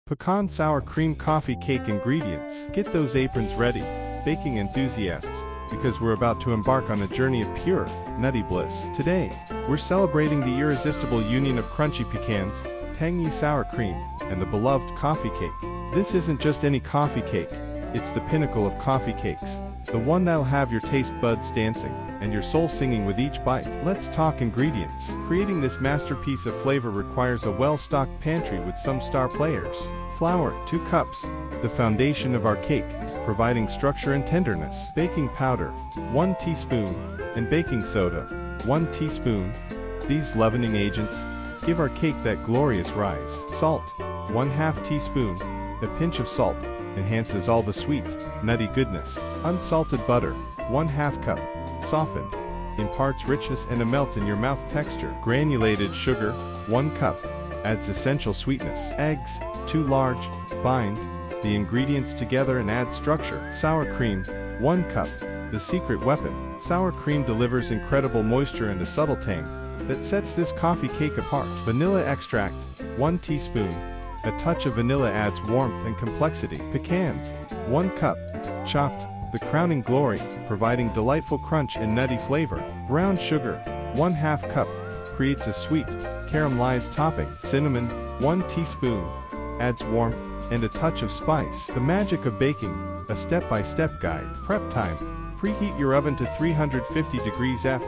Pecan sour cream coffee cake ingredients. Get those aprons ready, baking enthusiasts, because we're about to embark on a journey of pure, nutty bliss. Today, we're celebrating the irresistible union of crunchy pecans, tangy sour cream, and the beloved coffee cake. This isn't just any coffee cake, it's the pinnacle of coffee cakes, the one that'll have your taste buds dancing, and your soul singing with each bite. Let's talk ingredients. Creating this masterpiece of flavor requires a well-stocked pantry with some star players. Flour, 2 cups, the foundation of our cake, providing structure and tenderness. Baking powder, 1 teaspoon, and baking soda, 1 teaspoon. These leavening agents give our cake that glorious rise. Salt, 1/2 teaspoon. A pinch of salt enhances all the sweet, nutty goodness. Unsalted butter, 1/2 cup. Soften, imparts richness and a melt-in-your-mouth texture. Granulated sugar, 1 cup, adds essential sweetness. Eggs, 2 large, bind the ingredients together and add structure. Sour cream, 1 cup, the secret weapon. Sour cream delivers incredible moisture and a subtle tang that sets this coffee cake apart. Vanilla extract, 1 teaspoon. A touch of vanilla adds warmth and complexity. Pecans, 1 cup, chopped, the crowning glory, providing delightful crunch and nutty flavor. Brown sugar, 1/2 cup, creates a sweet, caramelized topping. Cinnamon, 1 teaspoon, adds warmth and a touch of spice. The magic of baking, a step-by-step guide. Prep time, preheat your oven to 350 degrees F,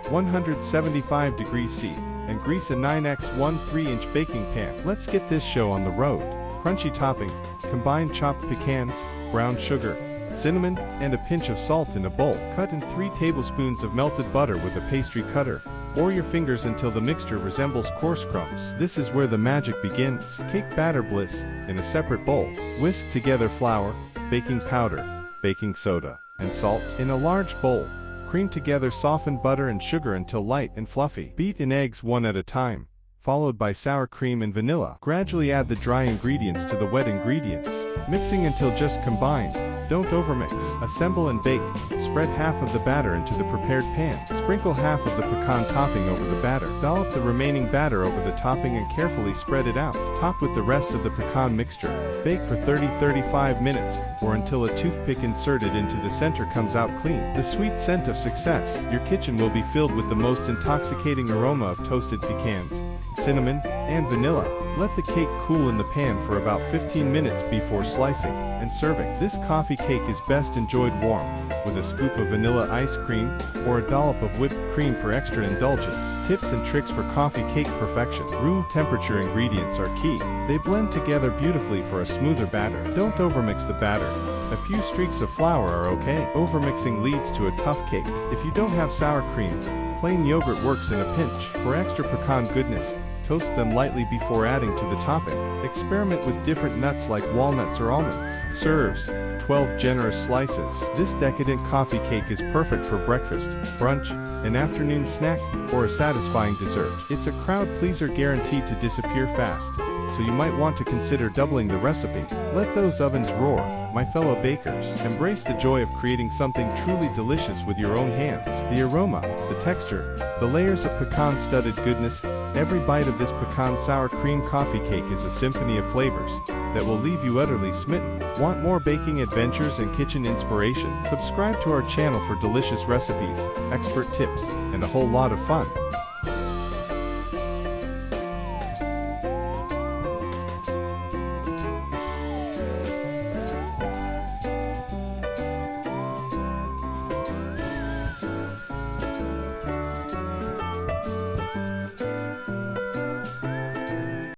175 degrees C, and grease a 9x1 3-inch baking pan. Let's get this show on the road. Crunchy topping, combine chopped pecans, brown sugar, cinnamon, and a pinch of salt in a bowl. Cut in 3 tablespoons of melted butter with a pastry cutter, or your fingers until the mixture resembles coarse crumbs. This is where the magic begins. Cake batter bliss, in a separate bowl. Whisk together flour, baking powder, baking soda, and salt. In a large bowl, cream together softened butter and sugar until light and fluffy. Beat in eggs one at a time, followed by sour cream and vanilla. Gradually add the dry ingredients to the wet ingredients, mixing until just combined. Don't overmix. Assemble and bake. Spread half of the batter into the prepared pan. Sprinkle half of the pecan topping over the batter. Dollop the remaining batter over the topping and carefully spread it out. Top with the rest of the pecan mixture. Bake for 30-35 minutes, or until a toothpick inserted into the center comes out clean. The sweet scent of success. Your kitchen will be filled with the most intoxicating aroma of toasted pecans, cinnamon, and vanilla. Let the cake cool in the pan for about 15 minutes before slicing and serving. This coffee cake is best enjoyed warm, with a scoop of vanilla ice cream, or a dollop of whipped cream for extra indulgence. Tips and tricks for coffee cake perfection. Room temperature ingredients are key. They blend together beautifully for a smoother batter. Don't overmix the batter. A few streaks of flour are okay. Overmixing leads to a tough cake. If you don't have sour cream, plain yogurt works in a pinch. For extra pecan goodness, toast them lightly before adding to the topping. Experiment with different nuts like walnuts or almonds. Serves, 12 generous slices. This decadent coffee cake is perfect for breakfast, brunch, an afternoon snack, or a satisfying dessert. It's a crowd pleaser guaranteed to disappear fast, so you might want to consider doubling the recipe. Let those ovens roar, my fellow bakers. Embrace the joy of creating something truly delicious with your own hands. The aroma, the texture, the layers of pecan-studded goodness. Every bite of this pecan sour cream coffee cake is a symphony of flavors that will leave you utterly smitten. Want more baking adventures and kitchen inspiration? Subscribe to our channel for delicious recipes, expert tips, and a whole lot of fun.